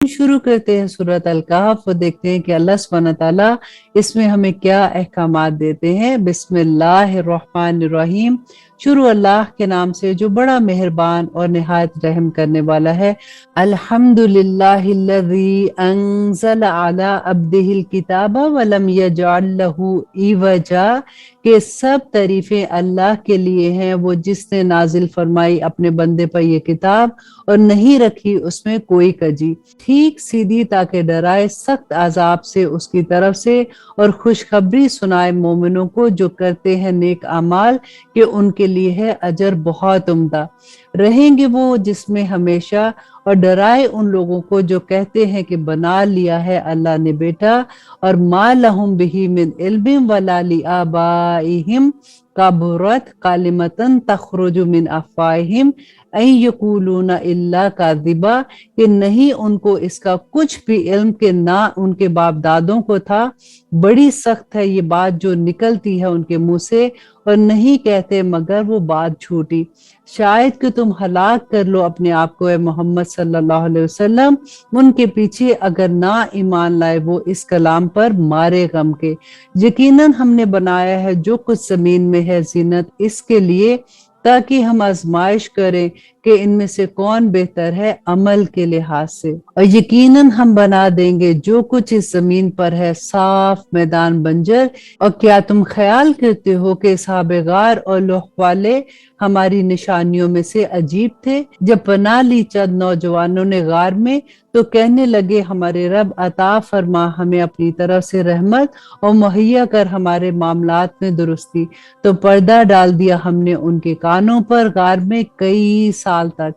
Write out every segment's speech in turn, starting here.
शुरू करते हैं सूरत अल कहफ और देखते हैं कि अल्लाह सुब्हानहू तआला इसमें हमें क्या अहकामात देते हैं। बिस्मिल्लाहिर्रहमानिर्रहीम। शुरू अल्लाह के नाम से जो बड़ा मेहरबान और निहायत रहम करने वाला है। अल्हम्दुलिल्लाहिल्लज़ी अंज़ल अला अब्दिहिल किताबा वलम यजअल लहू इवजा, के सब तारीफें अल्लाह के लिए हैं, वो जिसने नाजिल फरमाई अपने बंदे पर ये किताब और नहीं रखी उसमें कोई कजी, ठीक सीधी, ताकि डराए सख्त अजाब से उसकी तरफ से और खुशखबरी सुनाए मोमिनों को जो करते हैं नेक अमाल, कि उनके लिए है अजर बहुत उम्दा, रहेंगे वो जिसमें हमेशा, और डराए उन लोगों को जो कहते हैं कि बना लिया है अल्लाह ने बेटा, और मा लहुम बिही मिन इल्मिन वला लिआबाइहिम कबुरत कालिमतन तखरुजु मिन अफवाहिम अन यकूलूना इल्ला काज़िबा, कि नहीं उनको इसका कुछ भी इल्म के ना उनके बाप दादों को था। बड़ी सख्त है ये बात जो निकलती है उनके मुंह से, और नहीं कहते मगर वो बात झूठी। शायद कि तुम हलाक कर लो अपने आप को, ए मोहम्मद सल्लल्लाहु अलैहि वसल्लम, उनके पीछे अगर ना ईमान लाए वो इस कलाम पर मारे गम के। यकीनन हमने बनाया है जो कुछ जमीन में है जीनत इसके लिए, ताकि हम आजमाइश करें कि इनमें से कौन बेहतर है अमल के लिहाज से। और यकीनन हम बना देंगे जो कुछ इस जमीन पर है साफ मैदान बंजर। और क्या तुम ख्याल करते हो कि साहब गार और लोह वाले हमारी निशानियों में से अजीब थे? जब पनाह ली चंद नौजवानों ने गार में, तो कहने लगे हमारे रब अता फरमा हमें अपनी तरफ से रहमत और मुहैया कर हमारे मामलात में दुरुस्ती। तो पर्दा डाल दिया हमने उनके कानों पर गार में कई साल तक।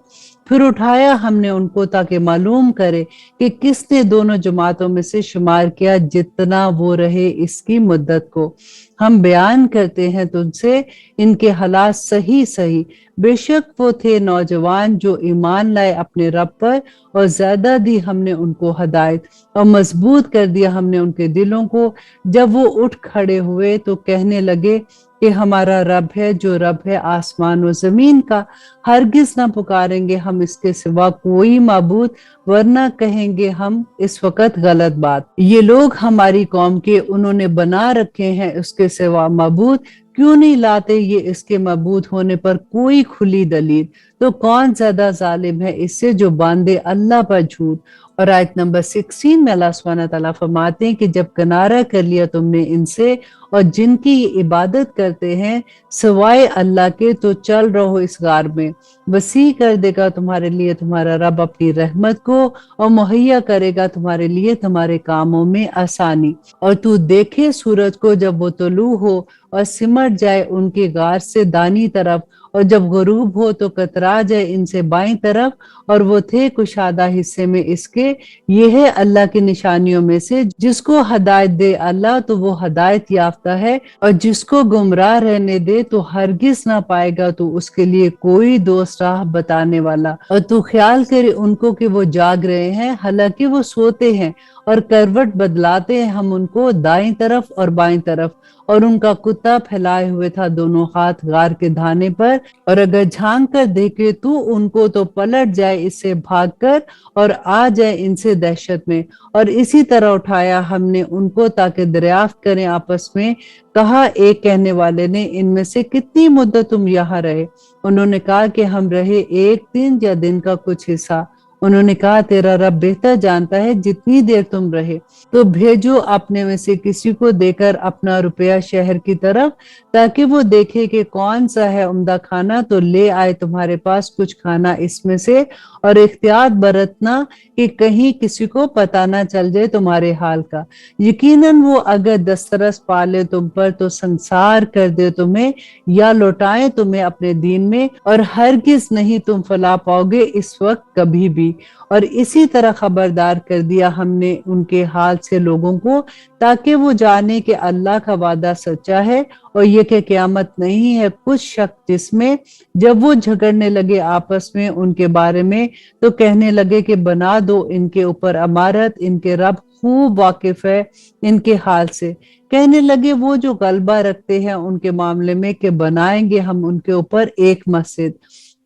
फिर उठाया हमने उनको ताकि मालूम करे कि किसने दोनों जमातों में से शुमार किया जितना वो रहे इसकी मुद्दत को। हम बयान करते हैं तुझसे इनके हालात सही सही। बेशक वो थे नौजवान जो ईमान लाए अपने रब पर, और ज्यादा दी हमने उनको हदायत और मजबूत कर दिया हमने उनके दिलों को। जब वो उठ खड़े हुए तो कहने लगे कि हमारा रब है जो रब है आसमान और जमीन का, हरगिज ना पुकारेंगे हम इसके सिवा कोई माबूद, वरना कहेंगे हम इस वक्त गलत बात। ये लोग हमारी कौम के उन्होंने बना रखे हैं उसके सिवा माबूद, क्यों नहीं लाते ये इसके मबूद होने पर कोई खुली दलील। तो कौन ज्यादा जालिम है इससे जो बांधे अल्लाह पर झूठ। और आयत नंबर 16 में अल्लाह सुब्हानहू तआला फरमाते हैं कि जब किनारा कर लिया तुमने इनसे और जिनकी ये इबादत करते हैं सिवाय अल्लाह के, तो चल रहो इस गार में, वसी कर देगा तुम्हारे लिए तुम्हारा रब अपनी रहमत को, और मुहैया करेगा तुम्हारे लिए तुम्हारे कामों में आसानी। और तू देखे सूरज को जब वो तुलू हो और सिमट जाए उनके गार से दानी तरफ, और जब गुरूब हो तो कतरा जाए इनसे बाईं तरफ, और वो थे कुशादा हिस्से में इसके। ये है अल्लाह की निशानियों में से, जिसको हदायत दे अल्लाह तो वो हदायत याफ्ता है, और जिसको गुमराह रहने दे तो हरगिज ना पाएगा तो उसके लिए कोई दोस्त राह बताने वाला। और तू ख्याल करे उनको कि वो जाग रहे हैं हालांकि वो सोते हैं, और करवट बदलाते हैं हम उनको दाईं तरफ और बाईं तरफ, और उनका कुत्ता फैलाए हुए था दोनों हाथ गार के धाने पर। और अगर झांक कर देखे तू उनको तो पलट जाए इससे भागकर, और आ जाए इनसे दहशत में। और इसी तरह उठाया हमने उनको ताकि दरियाफ्त करें आपस में। कहा एक कहने वाले ने इनमें से कितनी मुद्दत तुम यहाँ रहे? उन्होंने कहा कि हम रहे एक दिन या दिन का कुछ हिस्सा। उन्होंने कहा तेरा रब बेहतर जानता है जितनी देर तुम रहे। तो भेजो अपने में से किसी को देकर अपना रुपया शहर की तरफ, ताकि वो देखे कि कौन सा है उम्दा खाना, तो ले आए तुम्हारे पास कुछ खाना इसमें से। और एहतियात बरतना कि कहीं किसी को पता ना चल जाए तुम्हारे हाल का। यकीनन वो अगर दस्तरस पाले तुम पर तो संसार कर दे तुम्हें, या लौटाए तुम्हें अपने दीन में, और हरगिज नहीं तुम फला पाओगे इस वक्त कभी भी। और इसी तरह खबरदार कर दिया हमने उनके हाल से लोगों को, ताकि वो जाने कि अल्लाह का वादा सच्चा है और ये कि क़यामत नहीं है कुछ शक जिसमें। जब वो झगड़ने लगे आपस में उनके बारे में, तो कहने लगे कि बना दो इनके ऊपर अमारत, इनके रब खूब वाकिफ है इनके हाल से। कहने लगे वो जो गलबा रखते हैं उनके मामले में कि बनाएंगे हम उनके ऊपर एक मस्जिद।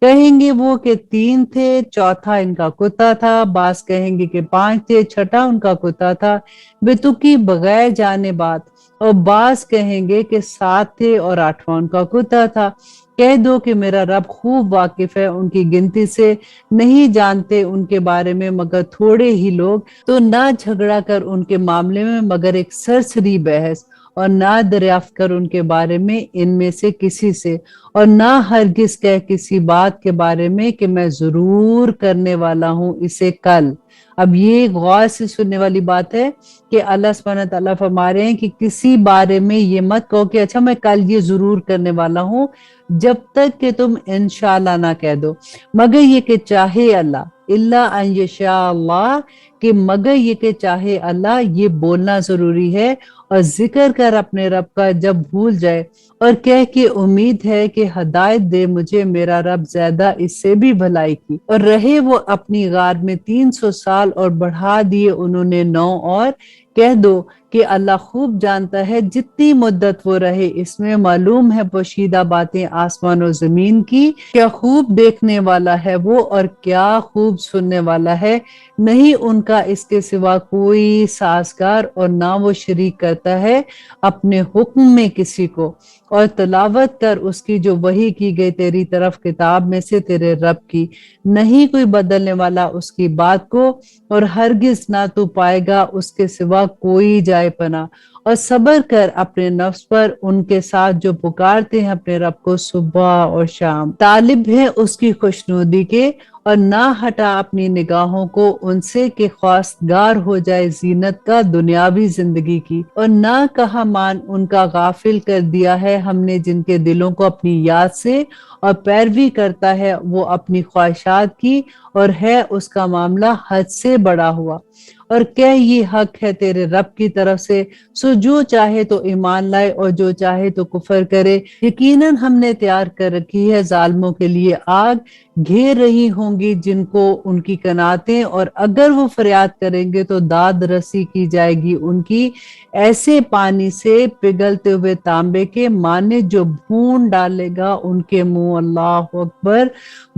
कहेंगे वो कि 3 थे, चौथा इनका कुत्ता था। बास कहेंगे कि 5 थे, छठा उनका कुत्ता था। बेतुकी बगैर जाने बात। और बास कहेंगे कि 7 थे और 8वां उनका कुत्ता था। कह दो कि मेरा रब खूब वाकिफ है उनकी गिनती से, नहीं जानते उनके बारे में मगर थोड़े ही लोग। तो ना झगड़ा कर उनके मामले में मगर एक सरसरी बहस, और ना दरियाफ्त कर उनके बारे में इनमें से किसी से, और ना हरगिज कह किसी बात के बारे में कि मैं जरूर करने वाला हूं इसे कल। अब ये गौर से सुनने वाली बात है कि अल्लाह सुब्हानहू व तआला फरमा रहे हैं कि किसी बारे में ये मत कहो कि अच्छा मैं कल ये जरूर करने वाला हूं, जब तक कि तुम इंशाअल्लाह ना कह दो। मगर ये कि चाहे अल्लाह, इल्ला अन यशा अल्लाह, कि मगर ये कि चाहे अल्लाह, ये बोलना जरूरी है। और जिक्र कर अपने रब का जब भूल जाए, और कह के उम्मीद है कि हदायत दे मुझे मेरा रब ज्यादा इससे भी भलाई की। और रहे वो अपनी गार में 300 साल और बढ़ा दिए उन्होंने 9 और। कह दो कि अल्लाह खूब जानता है जितनी मुद्दत वो रहे इसमें, मालूम है पोशीदा बातें आसमान और जमीन की। क्या खूब देखने वाला है वो और क्या खूब सुनने वाला है। नहीं उनका इसके सिवा कोई साजगार, और ना वो शरीक करता है अपने हुक्म में किसी को। और तलावत कर उसकी जो वही की गई तेरी तरफ किताब में से तेरे रब की, नहीं कोई बदलने वाला उसकी बात को, और हरगिज ना तू पाएगा उसके सिवा कोई जाए पना। और सब्र कर अपने नफ्स पर उनके साथ जो पुकारते हैं अपने रब को सुबह और शाम, तालिब है उसकी खुशनुदी के। और ना हटा अपनी निगाहों को उनसे कि ख्वास्तगार हो जाए जीनत का दुनियावी जिंदगी की। और ना कहा मान उनका गाफिल कर दिया है हमने जिनके दिलों को अपनी याद से, और पैरवी करता है वो अपनी ख्वाहिशात की, और है उसका मामला हद से बड़ा हुआ। और क्या ये हक है तेरे रब की तरफ से, सो जो चाहे तो ईमान लाए और जो चाहे तो कुफर करे। यकीनन हमने तैयार कर रखी है जालिमों के लिए आग, घेर रही होंगी जिनको उनकी कनातें। और अगर वो फरियाद करेंगे तो दाद रसी की जाएगी उनकी, ऐसे पानी से पिघलते हुए तांबे के माने जो भून डालेगा उनके मुंह। अल्लाह अकबर।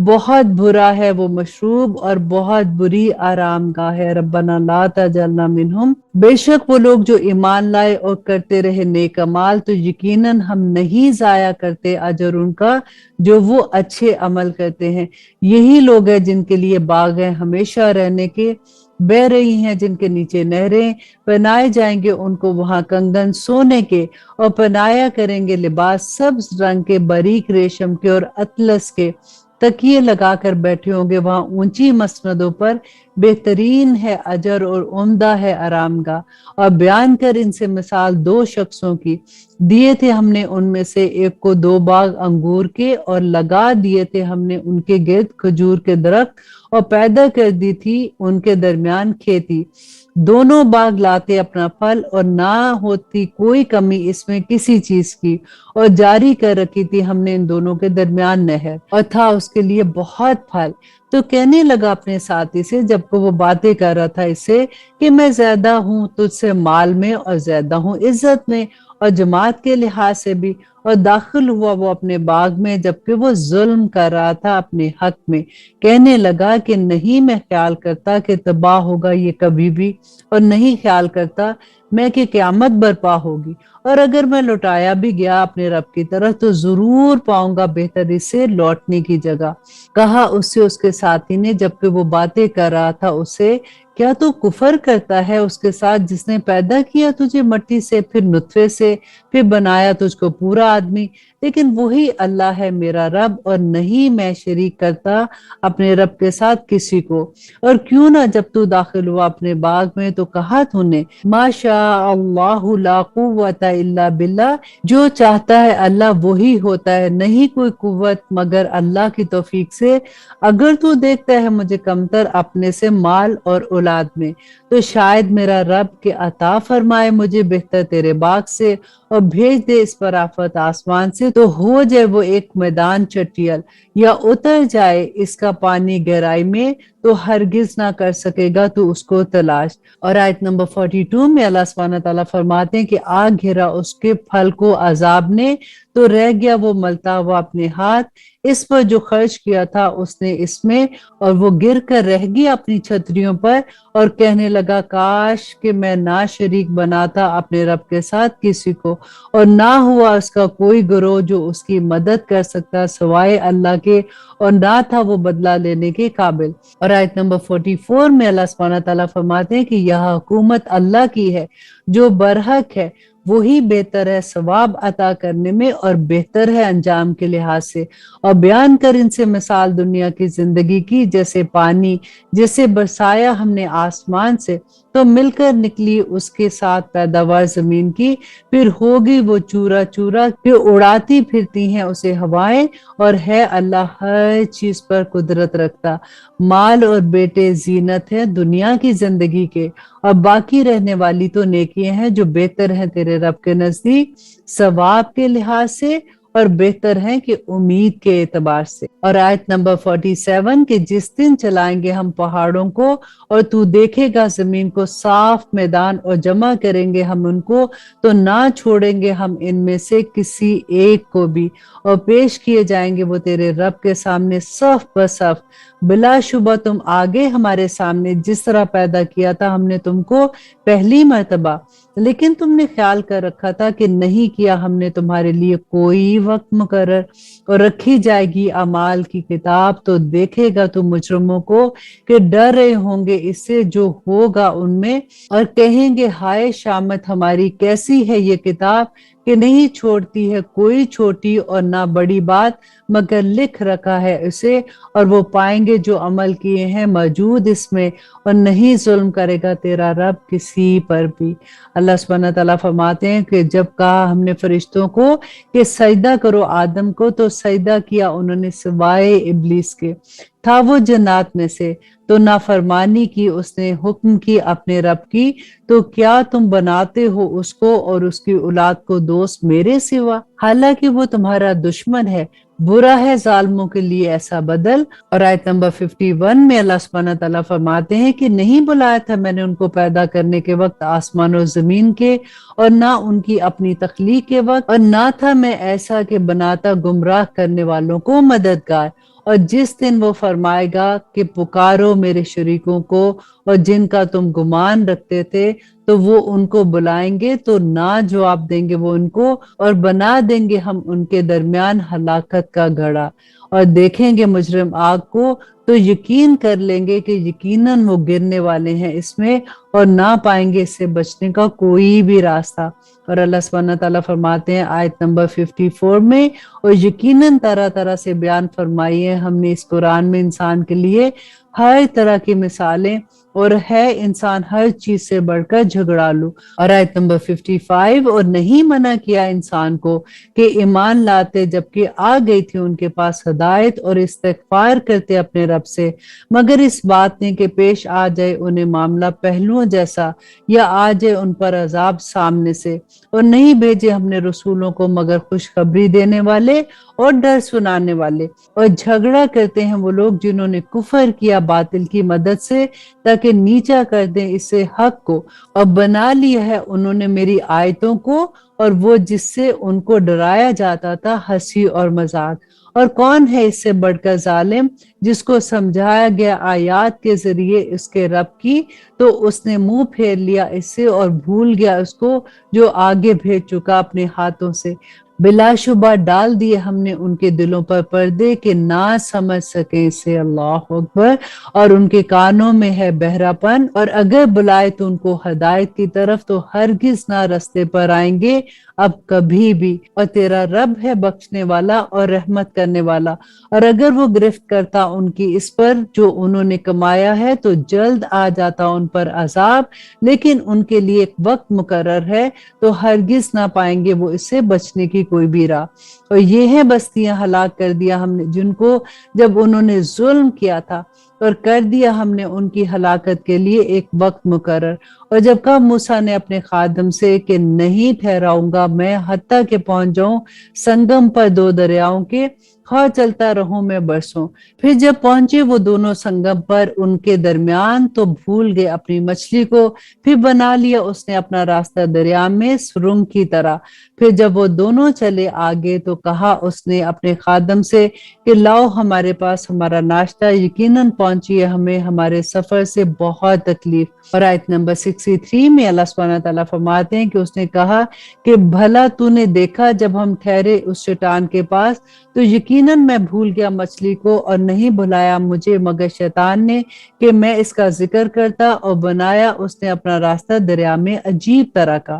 बहुत बुरा है वो मशरूब और बहुत बुरी आरामगाह है। रब्बना ला तजअलना मिनहुम, बेशक वो लोग जो ईमान लाए और करते रहे नेक अमाल, तो यकीनन हम नहीं जाया करते अजर उनका जो वो अच्छे अमल करते हैं। यही लोग हैं जिनके लिए बाग है हमेशा रहने के, बह रही हैं जिनके नीचे नहरें, पहनाए जाएंगे उनको वहां कंगन सोने के, और पहनाया करेंगे लिबास सब्ज रंग के बारीक रेशम के और अतलस के। तकिए लगाकर बैठे होंगे वहां ऊंची मसनदों पर, बेहतरीन है अजर और उम्दा है आरामगाह। और बयान कर इनसे मिसाल 2 शख्सों की, दिए थे हमने उनमें से एक को 2 बाग अंगूर के, और लगा दिए थे हमने उनके गिर्द खजूर के दरख्त, और पैदा कर दी थी उनके दरमियान खेती। दोनों बाग लाते अपना फल, और ना होती कोई कमी इसमें किसी चीज की। और जारी कर रखी थी हमने इन दोनों के दरमियान नहर, और था उसके लिए बहुत फल। तो कहने लगा अपने साथी से जबकि वो बातें कर रहा था इससे, कि मैं ज्यादा हूं तुझसे माल में और ज्यादा हूं इज्जत में और जमात के लिहाज से भी। और दाखिल हुआ वो अपने बाग में जबकि वो जुल्म कर रहा था अपने हक में। कहने लगा कि नहीं मैं ख्याल करता कि तबाह होगा ये कभी भी, और नहीं ख्याल करता मैं कि क़यामत बर्पा होगी। और अगर मैं लौटाया भी गया अपने रब की तरफ तो जरूर पाऊंगा बेहतर इससे लौटने की जगह। कहा उससे उसके साथी ने जबकि वो बातें कर रहा था उससे, क्या तू कुफर करता है उसके साथ जिसने पैदा किया तुझे मट्टी से, फिर नुत्फे से, फिर बनाया तुझको पूरा आदमी। लेकिन वही अल्लाह है मेरा रब, और नहीं मैं शरीक करता अपने रब के साथ किसी को। और क्यों ना जब तू दाखिल हुआ अपने बाग में तो कहा तूने माशा अल्लाहु ला कुव्वता इल्ला बिल्लाह, जो चाहता है अल्लाह वही होता है, नहीं कोई कुव्वत मगर अल्लाह की तौफीक से। अगर तू देखता है मुझे कमतर अपने से माल और औलाद में, तो शायद मेरा रब के अता फरमाए मुझे बेहतर तेरे बाग से, और भेज दे इस पर आफत आसमान से, तो हो जाए वो एक मैदान चटियल। या उतर जाए इसका पानी गहराई में तो हरगिज ना कर सकेगा तू उसको तलाश। और आयत नंबर 42 में अल्लाह सुब्हानहू तआला फरमाते हैं कि आ घेरा उसके फल को अजाब ने तो रह गया वो मलता हुआ अपने हाथ, इस पर जो खर्च किया था उसने इसमें, और वो गिर कर रह गया अपनी छतरियों पर और कहने लगा काश कि मैं ना शरीक बनाता अपने रब के साथ किसी को, और ना हुआ उसका कोई गिरोह जो उसकी मदद कर सकता सिवाय अल्लाह के, और ना था वो बदला लेने के काबिल। और आयत नंबर 44 में अल्लाह सुब्हानहू तआला फरमाते हैं कि यह हुकूमत अल्लाह की है जो बरहक है, वही बेहतर है सवाब अता करने में और बेहतर है अंजाम के लिहाज से। और बयान कर इनसे मिसाल दुनिया की जिंदगी की, जैसे पानी जिसे बरसाया हमने आसमान से तो मिलकर निकली उसके साथ पैदावार जमीन की, फिर होगी वो चूरा चूरा कि उड़ाती फिरती हैं उसे हवाएं, और है अल्लाह हर चीज पर कुदरत रखता। माल और बेटे जीनत है दुनिया की जिंदगी के, और बाकी रहने वाली तो नेकियां हैं जो बेहतर हैं तेरे रब के नजदीक सवाब के लिहाज से और बेहतर हैं कि उम्मीद के एतबार से। और आयत नंबर 47 के जिस दिन चलाएंगे हम पहाड़ों को और तू देखेगा जमीन को साफ मैदान, और जमा करेंगे हम उनको तो ना छोड़ेंगे हम इनमें से किसी एक को भी, और पेश किए जाएंगे वो तेरे रब के सामने सफ बसफ। बिलाशुबा तुम आगे हमारे सामने जिस तरह पैदा किया था हमने तुमको पहली मर्तबा, लेकिन तुमने ख्याल कर रखा था कि नहीं किया हमने तुम्हारे लिए कोई वक्त मुकर्रर। और रखी जाएगी अमाल की किताब तो देखेगा तुम मुजरिमों को कि डर रहे होंगे इससे जो होगा उनमें, और कहेंगे हाय शामत हमारी, कैसी है ये किताब कि नहीं छोड़ती है कोई छोटी और ना बड़ी बात मगर लिख रखा है इसे, और वो पाएंगे जो अमल किए हैं मौजूद इसमें, और नहीं जुल्म करेगा तेरा रब किसी पर भी। अल्लाह सुब्हानहू तआला फरमाते हैं कि जब कहा हमने फरिश्तों को कि सजदा करो आदम को तो सजदा किया उन्होंने सिवाय इब्लीस के, था वो जन्नात में से, तो नाफरमानी की उसने हुक्म की अपने रब की, तो क्या तुम बनाते हो उसको और उसकी औलाद को दोस्त मेरे सिवा, हालांकि वो तुम्हारा दुश्मन है, बुरा है जालिमों के लिए ऐसा बदल। और आयत नंबर 51 में अल्लाह सुब्हानहू तआला फरमाते हैं कि नहीं बुलाया था मैंने उनको पैदा करने के वक्त आसमान और जमीन के, और ना उनकी अपनी तख्लीक के वक्त, और ना था मैं ऐसा कि बनाता गुमराह करने वालों को मददगार। और जिस दिन वो फरमाएगा कि पुकारो मेरे शरीकों को और जिनका तुम गुमान रखते थे, तो वो उनको बुलाएंगे तो ना जवाब देंगे वो उनको, और बना देंगे हम उनके दरमियान हलाकत का घड़ा। और देखेंगे मुजरिम आग को तो यकीन कर लेंगे कि यकीनन वो गिरने वाले हैं इसमें, और ना पाएंगे इससे बचने का कोई भी रास्ता। और अल्लाह सुब्हानहू तआला फरमाते हैं आयत नंबर 54 में, और यकीनन तरह तरह से बयान फरमाई है हमने इस कुरान में इंसान के लिए हर तरह की मिसालें, और है इंसान हर चीज से बढ़कर झगड़ालू। और आयत नंबर 55, और नहीं मना किया इंसान को कि ईमान लाते जबकि आ गई थी उनके पास हदायत, और इस्तिगफार करते अपने रब से, मगर इस बात ने कि पेश आ जाए उन्हें मामला पहलुओं जैसा, या आ जाए उन पर अजाब सामने से। और नहीं भेजे हमने रसूलों को मगर खुशखबरी देने वाले और डर सुनाने वाले। और झगड़ा करते हैं वो लोग जिन्होंने कुफर किया बातिल की मदद से, ताकि नीचा कर दें इससे हक को, और बना लिया है उन्होंने मेरी आयतों को, और वो जिससे उनको डराया जाता था हंसी और मजाक। और कौन है इससे बढ़कर जालिम जिसको समझाया गया आयात के जरिए इसके रब की, तो उसने मुंह फेर लिया इससे और भूल गया उसको जो आगे भेज चुका अपने हाथों से। बिलाशुबा डाल दिए हमने उनके दिलों पर पर्दे के ना समझ सके इसे, अल्लाह अकबर, और उनके कानों में है बहरापन, और अगर बुलाए तो उनको हदायत की तरफ तो हरगिज ना रास्ते पर आएंगे अब कभी भी। और तेरा रब है बख्शने वाला और रहमत करने वाला, और अगर वो गिरफ्त करता उनकी इस पर जो उन्होंने कमाया है तो जल्द आ जाता उन पर अजाब, लेकिन उनके लिए एक वक्त मुकर्रर है तो हरगिज ना पाएंगे वो इससे बचने की कोई भी राह। और ये है बस्तियां हलाक कर दिया हमने जिनको जब उन्होंने जुल्म किया था, اور کر دیا ہم نے ان کی ہلاکت کے لیے ایک وقت مقرر۔ اور جب کہا موسیٰ نے اپنے خادم سے کہ نہیں ٹھہراؤں گا میں حتیٰ کہ پہنچ جاؤں سنگم پر دو دریاؤں کے، خواہ چلتا رہوں میں برسوں۔ پھر جب پہنچے وہ دونوں سنگم پر ان کے درمیان تو بھول گئے اپنی مچھلی کو، پھر بنا لیا اس نے اپنا راستہ دریا میں سرنگ کی طرح۔ پھر جب وہ دونوں چلے آگے تو کہا اس نے اپنے خادم سے کہ لاؤ ہمارے پاس ہمارا ناشتہ، یقیناً پہنچی ہے ہمیں ہمارے سفر سے بہت تکلیف۔ اور آیت نمبر 63 میں اللہ سبحانہ تعالیٰ فرماتے ہیں کہ اس نے کہا کہ بھلا تو نے دیکھا جب ہم ٹھہرے اس چٹان کے پاس تو یقیناً میں بھول گیا مچھلی کو، اور نہیں بھلایا مجھے مگر شیطان نے کہ میں اس کا ذکر کرتا، اور بنایا اس نے اپنا راستہ دریا میں عجیب طرح کا۔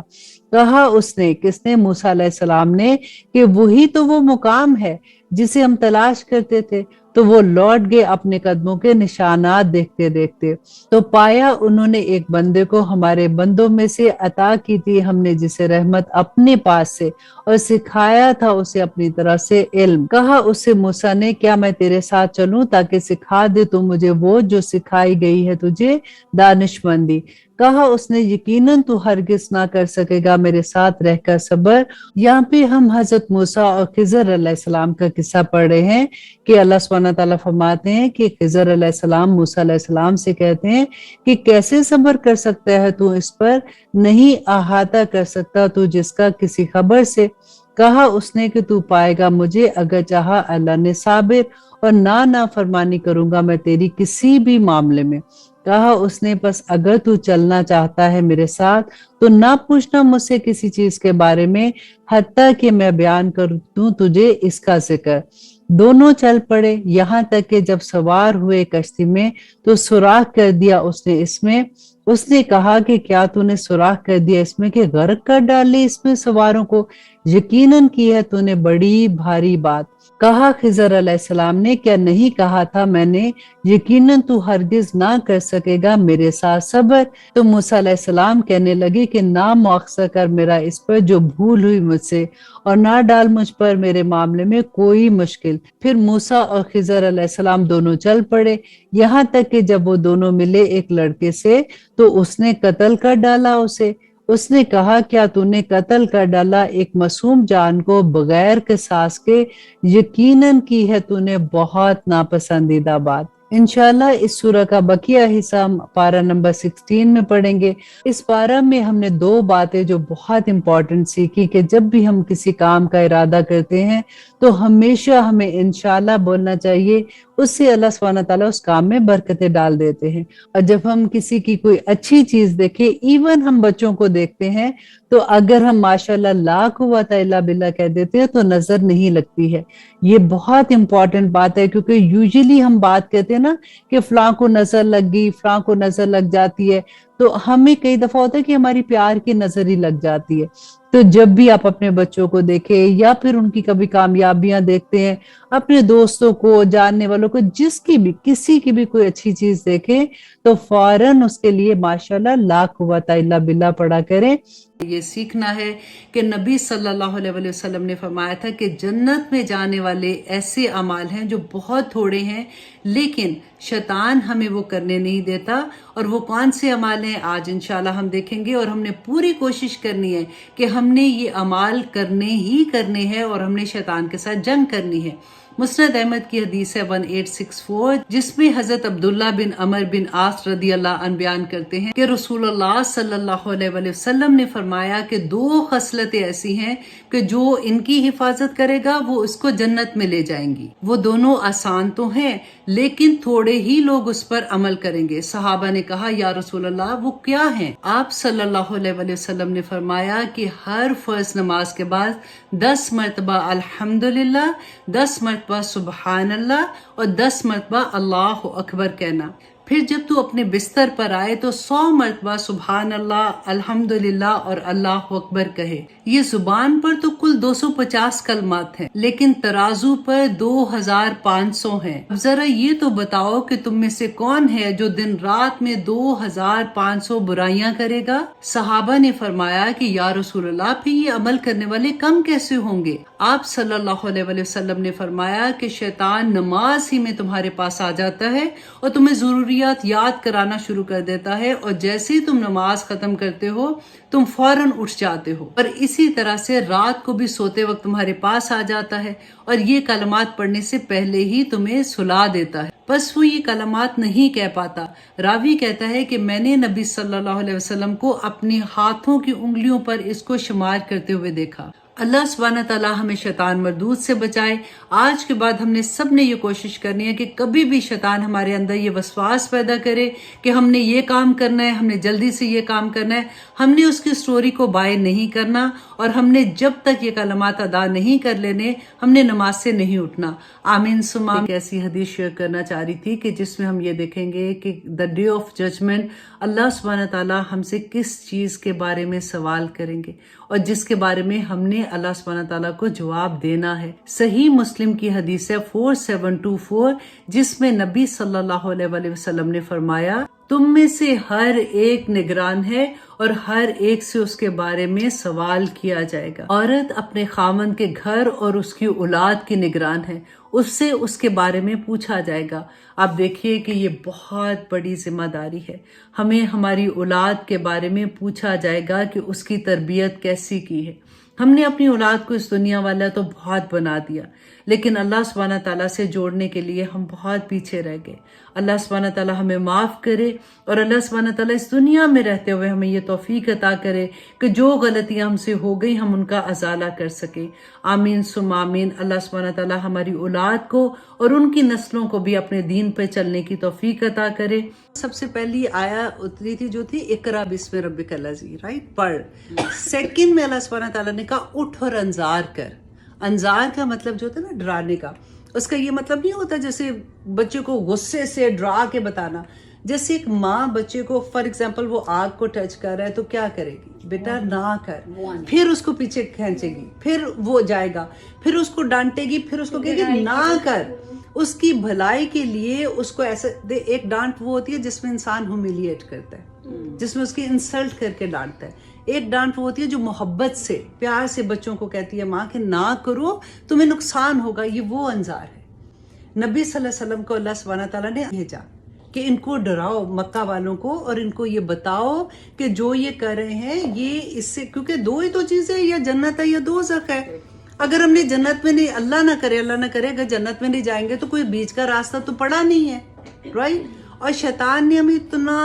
کہا اس نے، کس نے؟ موسیٰ علیہ السلام نے، کہ وہی تو وہ مقام ہے جسے ہم تلاش کرتے تھے۔ تو وہ لوٹ گئے اپنے قدموں کے نشانات دیکھتے دیکھتے۔ تو پایا انہوں نے ایک بندے کو ہمارے بندوں میں سے عطا کی تھی ہم نے، جسے رحمت اپنے پاس سے، اور سکھایا تھا اسے اپنی طرف سے علم۔ کہا اس سے موسیٰ نے، کیا میں تیرے ساتھ چلوں تاکہ سکھا دے تو مجھے وہ جو سکھائی گئی ہے تجھے دانش مندی؟ کہا اس نے، یقیناً تو ہرگز نہ کر سکے گا میرے ساتھ رہ کر صبر۔ یہاں پہ ہم حضرت موسیٰ اور خضر علیہ السلام کا قصہ پڑھ رہے ہیں کہ اللہ سبحانہ تعالیٰ فرماتے ہیں کہ خضر علیہ السلام موسیٰ علیہ السلام سے کہتے ہیں کہ کیسے صبر کر سکتا ہے تو اس پر، نہیں احاطہ کر سکتا تو جس کا کسی خبر سے؟ کہا اس نے کہ تو پائے گا مجھے اگر چاہا اللہ نے صابر، اور نہ فرمانی کروں گا میں تیری کسی بھی معاملے میں۔ کہا اس نے، پس اگر تو چلنا چاہتا ہے میرے ساتھ تو نہ پوچھنا مجھ سے کسی چیز کے بارے میں حتیٰ کہ میں بیان کر دوں تجھے اس کا ذکر۔ دونوں چل پڑے یہاں تک کہ جب سوار ہوئے کشتی میں تو سوراخ کر دیا اس نے اس میں۔ اس نے کہا کہ کیا تو نے سوراخ کر دیا اس میں کہ غرق کر ڈالے اس میں سواروں کو؟ یقیناً کی ہے تو نے بڑی بھاری بات۔ کہا خضر علیہ السلام نے، کیا نہیں کہا تھا میں نے، یقیناً تو ہرگز نہ کر سکے گا میرے ساتھ صبر۔ تو موسیٰ علیہ السلام کہنے لگے کہ نہ مؤاخذہ کر میرا اس پر جو بھول ہوئی مجھ سے، اور نہ ڈال مجھ پر میرے معاملے میں کوئی مشکل۔ پھر موسیٰ اور خضر علیہ السلام دونوں چل پڑے یہاں تک کہ جب وہ دونوں ملے ایک لڑکے سے تو اس نے قتل کر ڈالا اسے۔ اس نے کہا، کیا تو نے قتل کر ڈالا ایک معصوم جان کو بغیر قصاص کے؟ یقیناً کی ہے تو نے بہت ناپسندیدہ بات۔ انشاءاللہ اس سورہ کا بقیہ حصہ ہم پارہ نمبر 16 میں پڑھیں گے۔ اس پارہ میں ہم نے دو باتیں جو بہت امپورٹنٹ سیکھی کہ جب بھی ہم کسی کام کا ارادہ کرتے ہیں تو ہمیشہ ہمیں انشاءاللہ بولنا چاہیے، اس سے اللہ سبحانہ تعالیٰ اس کام میں برکتیں ڈال دیتے ہیں۔ اور جب ہم کسی کی کوئی اچھی چیز دیکھیں، ایون ہم بچوں کو دیکھتے ہیں تو اگر ہم ماشاءاللہ لا قوت الا باللہ کہہ دیتے ہیں تو نظر نہیں لگتی ہے۔ یہ بہت امپورٹنٹ بات ہے کیونکہ یوزلی ہم بات کہتے ہیں نا کہ فلاں کو نظر لگ گئی، فلاں کو نظر لگ جاتی ہے، تو ہمیں کئی دفعہ ہوتا ہے کہ ہماری پیار کی نظر ہی لگ جاتی ہے۔ تو جب بھی آپ اپنے بچوں کو دیکھیں یا پھر ان کی کبھی کامیابیاں دیکھتے ہیں، اپنے دوستوں کو، جاننے والوں کو، جس کی بھی کسی کی بھی کوئی اچھی چیز دیکھیں تو فوراً اس کے لیے ماشاءاللہ لا قوت الا باللہ پڑھا کریں۔ یہ سیکھنا ہے کہ نبی صلی اللہ علیہ وسلم نے فرمایا تھا کہ جنت میں جانے والے ایسے اعمال ہیں جو بہت تھوڑے ہیں لیکن شیطان ہمیں وہ کرنے نہیں دیتا، اور وہ کون سے اعمال ہیں آج انشاءاللہ ہم دیکھیں گے، اور ہم نے پوری کوشش کرنی ہے کہ ہم نے یہ اعمال کرنے ہی کرنے ہیں اور ہم نے شیطان کے ساتھ جنگ کرنی ہے۔ مسند احمد کی حدیث ہے 1864 جس میں حضرت عبداللہ بن عمر بن عاص رضی اللہ عنہ بیان کرتے ہیں کہ رسول اللہ صلی اللہ علیہ وسلم نے فرمایا کہ دو خصلتیں ایسی ہیں کہ جو ان کی حفاظت کرے گا وہ اس کو جنت میں لے جائیں گی۔ وہ دونوں آسان تو ہیں لیکن تھوڑے ہی لوگ اس پر عمل کریں گے۔ صحابہ نے کہا، یا رسول اللہ وہ کیا ہیں؟ آپ صلی اللہ علیہ وسلم نے فرمایا کہ ہر فرض نماز کے بعد 10 مرتبہ الحمدللہ، 10 مرتبہ سبحان اللہ اور 10 مرتبہ اللہ اکبر کہنا۔ پھر جب تو اپنے بستر پر آئے تو 100 مرتبہ سبحان اللہ، الحمدللہ اور اللہ اکبر کہے۔ یہ زبان پر تو کل 250 کلمات ہیں، لیکن ترازو پر 2500 ہیں۔ اب ذرا یہ تو بتاؤ کہ تم میں سے کون ہے جو دن رات میں 2500 برائیاں کرے گا؟ صحابہ نے فرمایا کہ یا رسول اللہ، پھر یہ عمل کرنے والے کم کیسے ہوں گے؟ آپ صلی اللہ علیہ وسلم نے فرمایا کہ شیطان نماز ہی میں تمہارے پاس آ جاتا ہے اور تمہیں ضروریات یاد کرانا شروع کر دیتا ہے، اور جیسے ہی تم نماز ختم کرتے ہو تم فوراً اٹھ جاتے ہو، اور اسی طرح سے رات کو بھی سوتے وقت تمہارے پاس آ جاتا ہے اور یہ کلمات پڑھنے سے پہلے ہی تمہیں سلا دیتا ہے، بس وہ یہ کلمات نہیں کہہ پاتا۔ راوی کہتا ہے کہ میں نے نبی صلی اللہ علیہ وسلم کو اپنی ہاتھوں کی انگلیوں پر اس کو شمار کرتے ہوئے دیکھا۔ اللہ سبحانہ تعالیٰ ہمیں شیطان مردود سے بچائے۔ آج کے بعد ہم نے سب نے یہ کوشش کرنی ہے کہ کبھی بھی شیطان ہمارے اندر یہ وسواس پیدا کرے کہ ہم نے یہ کام کرنا ہے، ہم نے جلدی سے یہ کام کرنا ہے، ہم نے اس کی سٹوری کو بائے نہیں کرنا، اور ہم نے جب تک یہ کلمات ادا نہیں کر لینے ہم نے نماز سے نہیں اٹھنا۔ آمین ثم آمین۔ ایک ایسی حدیث شیئر کرنا چاہ رہی تھی کہ جس میں ہم یہ دیکھیں گے کہ دا ڈے آف ججمنٹ اللہ سبحانہ تعالیٰ ہم سے کس چیز کے بارے میں سوال کریں گے، اور جس کے بارے میں ہم نے اللہ سبحانہ تعالیٰ کو جواب دینا ہے۔ صحیح مسلم کی حدیث ہے 4724، جس میں نبی صلی اللہ علیہ وسلم نے فرمایا تم میں سے ہر ایک نگران ہے اور ہر ایک سے اس کے بارے میں سوال کیا جائے گا۔ عورت اپنے خاوند کے گھر اور اس کی اولاد کی نگران ہے، اس سے اس کے بارے میں پوچھا جائے گا۔ آپ دیکھیے کہ یہ بہت بڑی ذمہ داری ہے، ہمیں ہماری اولاد کے بارے میں پوچھا جائے گا کہ اس کی تربیت کیسی کی ہے۔ ہم نے اپنی اولاد کو اس دنیا والا تو بہت بنا دیا، لیکن اللہ سبحانہ تعالیٰ سے جوڑنے کے لیے ہم بہت پیچھے رہ گئے۔ اللہ سبحانہ تعالیٰ ہمیں معاف کرے، اور اللہ سبحانہ تعالیٰ اس دنیا میں رہتے ہوئے ہمیں یہ توفیق عطا کرے کہ جو غلطیاں ہم سے ہو گئی ہم ان کا ازالہ کر سکیں۔ آمین ثم آمین۔ اللہ سبحانہ تعالیٰ ہماری اولاد کو اور ان کی نسلوں کو بھی اپنے دین پہ چلنے کی توفیق عطا کرے۔ سب سے پہلی آیا اتری تھی جو تھی اقرا بسم ربک الذی، رائٹ، پڑھ۔ سیکنڈ میں اللہ سبحانہ تعالیٰ نے کہا اٹھ اور انذار کر۔ انذار کا مطلب جو ہوتا ہے نا ڈرانے کا، اس کا یہ مطلب نہیں ہوتا جیسے بچے کو غصے سے ڈرا کے بتانا۔ جیسے ایک ماں بچے کو فار ایگزامپل وہ آگ کو ٹچ کر رہا ہے تو کیا کرے گی؟ بیٹا نہ کر، پھر اس کو پیچھے کھینچے گی، پھر وہ جائے گا، پھر اس کو ڈانٹے گی، پھر اس کو کہے گی نہ کر۔ اس کی بھلائی کے لیے اس کو ایسے ایک ڈانٹ وہ ہوتی ہے جس میں انسان ہیوملیٹ کرتا ہے، جس میں اس کی انسلٹ کر کے ڈانٹتا ہے۔ ایک ڈانٹ وہ ہوتی ہے جو محبت سے پیار سے بچوں کو کہتی ہے ماں کہ نہ کرو تمہیں نقصان ہوگا، یہ وہ انذار ہے۔ نبی صلی اللہ علیہ وسلم کو اللہ سبحانہ تعالیٰ نے بھیجا کہ ان کو ڈراؤ مکہ والوں کو، اور ان کو یہ بتاؤ کہ جو یہ کر رہے ہیں یہ اس سے، کیونکہ دو ہی تو چیزیں، یا جنت ہے یا دوزخ ہے۔ اگر ہم نے جنت میں نہیں، اللہ نہ کرے اگر جنت میں نہیں جائیں گے تو کوئی بیچ کا راستہ تو پڑا نہیں ہے، رائٹ۔ اور شیطان نے ہمیں اتنا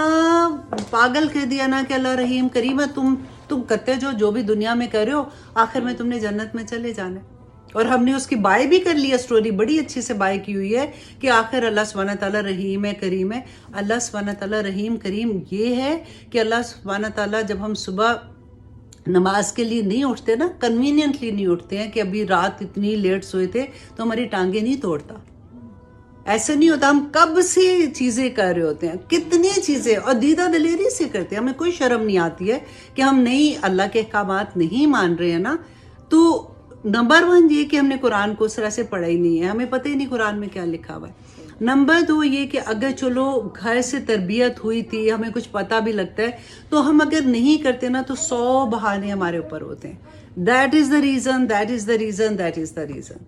پاگل کر دیا نا کہ اللہ رحیم کریم ہے، تم کرتے جو بھی دنیا میں کر رہے ہو، آخر میں تم نے جنت میں چلے جانا ہے۔ اور ہم نے اس کی بائے بھی کر لیا، سٹوری بڑی اچھی سے بائے کی ہوئی ہے کہ آخر اللہ سبحانہ تعالیٰ رحیم ہے کریم ہے۔ اللہ سبحانہ تعالیٰ رحیم کریم یہ ہے کہ اللہ سبحانہ تعالیٰ جب ہم صبح نماز کے لیے نہیں اٹھتے نا، کنوینینٹلی نہیں اٹھتے ہیں کہ ابھی رات اتنی لیٹ سوئے تھے تو ہماری ٹانگیں نہیں توڑتا، ایسا نہیں ہوتا۔ ہم کب سے چیزیں کر رہے ہوتے ہیں، کتنی چیزیں، اور دیدہ دلیری سے کرتے ہیں، ہمیں کوئی شرم نہیں آتی ہے کہ ہم نہیں اللہ کے احکامات نہیں مان رہے ہیں نا۔ تو نمبر 1 یہ کہ ہم نے قرآن کو اس طرح سے پڑھا ہی نہیں ہے، ہمیں پتہ ہی نہیں قرآن میں کیا لکھا ہوا ہے۔ نمبر 2 یہ کہ اگر چلو گھر سے تربیت ہوئی تھی، ہمیں کچھ پتہ بھی لگتا ہے، تو ہم اگر نہیں کرتے نا تو 100 بہانے ہمارے اوپر ہوتے ہیں۔ That is the reason, that is the reason, that is the reason.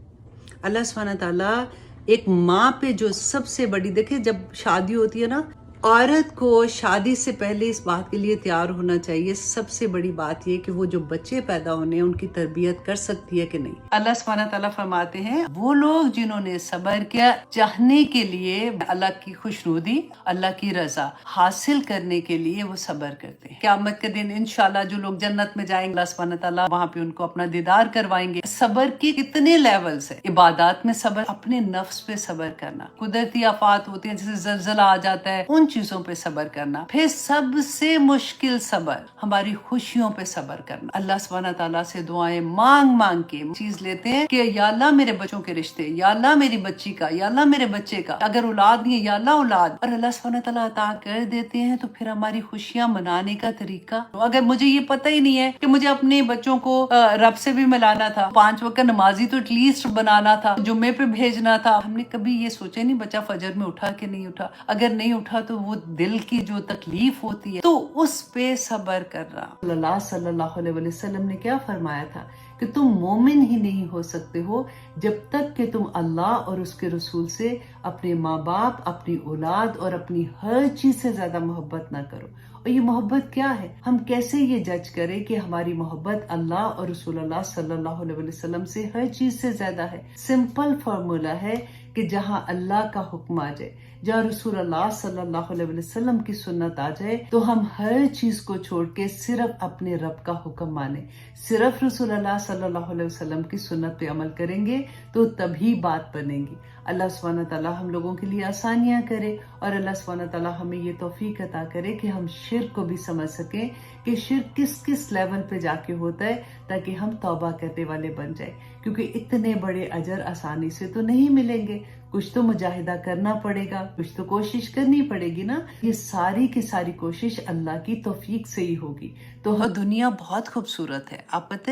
اللہ سبحانہ تعالیٰ ایک ماں پہ جو سب سے بڑی، دیکھیں جب شادی ہوتی ہے نا، عورت کو شادی سے پہلے اس بات کے لیے تیار ہونا چاہیے، سب سے بڑی بات یہ کہ وہ جو بچے پیدا ہونے ہیں ان کی تربیت کر سکتی ہے کہ نہیں۔ اللہ سبحانہ تعالیٰ فرماتے ہیں وہ لوگ جنہوں نے صبر کیا چاہنے کے لیے اللہ کی خوشنودی، اللہ کی رضا حاصل کرنے کے لیے وہ صبر کرتے ہیں۔ قیامت کے دن انشاءاللہ جو لوگ جنت میں جائیں گے اللہ سبحانہ تعالیٰ وہاں پہ ان کو اپنا دیدار کروائیں گے۔ صبر کی کتنے لیولز ہیں، عبادات میں صبر، اپنے نفس پہ صبر کرنا، قدرتی آفات ہوتی ہیں جیسے زلزلہ آ جاتا ہے، ان چیزوں پہ صبر کرنا. پھر سب سے مشکل صبر ہماری خوشیوں پہ صبر کرنا. اللہ سبحانہ تعالیٰ سے دعائیں مانگ کے چیز لیتے ہیں کہ یا اللہ میرے بچوں کے رشتے، یا اللہ میری بچی کا، یا اللہ میرے بچے کا، اگر اولاد نہیں ہے یا اللہ اولاد، اور اللہ سبحانہ تعالیٰ عطا کر دیتے ہیں. تو پھر ہماری خوشیاں منانے کا طریقہ، اگر مجھے یہ پتہ ہی نہیں ہے کہ مجھے اپنے بچوں کو رب سے بھی ملانا تھا، 5 وقت نمازی تو ایٹ لیسٹ بنانا تھا، جمعے پہ بھیجنا تھا، ہم نے کبھی یہ سوچا نہیں بچہ فجر میں اٹھا کہ نہیں اٹھا. اگر نہیں اٹھا تو وہ دل کی جو تکلیف ہوتی ہے، تو اس پہ صبر کرنا. اللہ صلی اللہ علیہ وسلم نے کیا فرمایا تھا کہ تم مومن ہی نہیں ہو سکتے ہو جب تک کہ تم اللہ اور اس کے رسول سے اپنے ماں باپ، اپنی اولاد اور اپنی ہر چیز سے زیادہ محبت نہ کرو. اور یہ محبت کیا ہے؟ ہم کیسے یہ جج کریں کہ ہماری محبت اللہ اور رسول اللہ صلی اللہ علیہ وسلم سے ہر چیز سے زیادہ ہے؟ سمپل فارمولا ہے کہ جہاں اللہ کا حکم آ جائے، جہاں رسول اللہ صلی اللہ علیہ وسلم کی سنت آ جائے، تو ہم ہر چیز کو چھوڑ کے صرف اپنے رب کا حکم مانیں، صرف رسول اللہ صلی اللہ علیہ وسلم کی سنت پہ عمل کریں گے تو تبھی بات بنے گی. اللہ سبحانہ تعالیٰ ہم لوگوں کے لیے آسانیاں کرے، اور اللہ سبحانہ تعالیٰ ہمیں یہ توفیق عطا کرے کہ ہم شرک کو بھی سمجھ سکیں کہ شرک کس لیول پہ جا کے ہوتا ہے، تاکہ ہم توبہ کرنے والے بن جائیں. کیونکہ اتنے بڑے اجر آسانی سے تو نہیں ملیں گے، کچھ تو مجاہدہ کرنا پڑے گا، کچھ تو کوشش کرنی پڑے گی نا. یہ ساری کی ساری کوشش اللہ کی توفیق سے ہی ہوگی. تو دنیا بہت خوبصورت ہے. آپ پتہ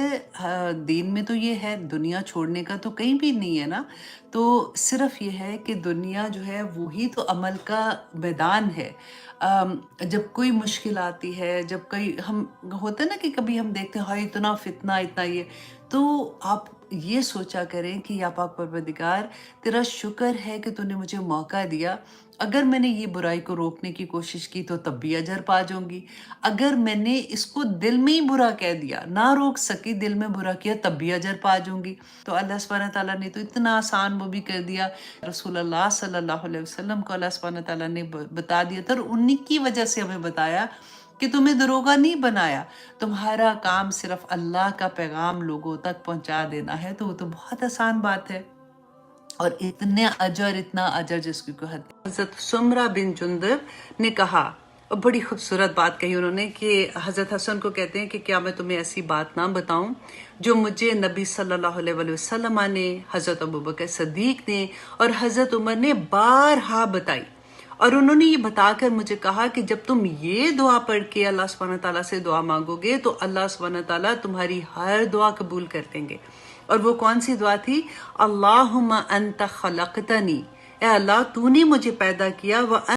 دین میں تو یہ ہے دنیا چھوڑنے کا تو کہیں بھی نہیں ہے نا. تو صرف یہ ہے کہ دنیا جو ہے وہی تو عمل کا میدان ہے. جب کوئی مشکل آتی ہے، جب کوئی ہم ہوتا ہے نا کہ کبھی ہم دیکھتے ہیں ہاں اتنا فتنہ اتنا یہ، تو آپ یہ سوچا کریں کہ یا پاک پروردگار تیرا شکر ہے کہ تو نے مجھے موقع دیا. اگر میں نے یہ برائی کو روکنے کی کوشش کی تو تب بھی اجر پا جاؤں گی. اگر میں نے اس کو دل میں ہی برا کہہ دیا، نہ روک سکی، دل میں برا کیا، تب بھی اجر پا جاؤں گی. تو اللہ سبحانہ تعالیٰ نے تو اتنا آسان وہ بھی کر دیا. رسول اللہ صلی اللہ علیہ وسلم کو اللہ سبحانہ تعالیٰ نے بتا دیا تھا، اور انہی کی وجہ سے ہمیں بتایا کہ تمہیں دروغہ نہیں بنایا، تمہارا کام صرف اللہ کا پیغام لوگوں تک پہنچا دینا ہے. تو وہ تو بہت آسان بات ہے، اور اتنا اجر جس کی کوئی حد. حضرت سمرہ بن جندب نے کہا، اور بڑی خوبصورت بات کہی انہوں نے، کہ حضرت حسن کو کہتے ہیں کہ کیا میں تمہیں ایسی بات نہ بتاؤں جو مجھے نبی صلی اللہ علیہ وسلم نے، حضرت ابوبکر صدیق نے اور حضرت عمر نے بارہا بتائی. اور انہوں نے یہ بتا کر مجھے کہا کہ جب تم یہ دعا پڑھ کے اللہ سبحانہ تعالیٰ سے دعا مانگو گے تو اللہ سبحانہ تعالیٰ تمہاری ہر دعا قبول کر لیں گے. اور وہ کون سی دعا تھی؟ اللہم انت خلقتنی، اے اللہ تو نے مجھے پیدا کیا،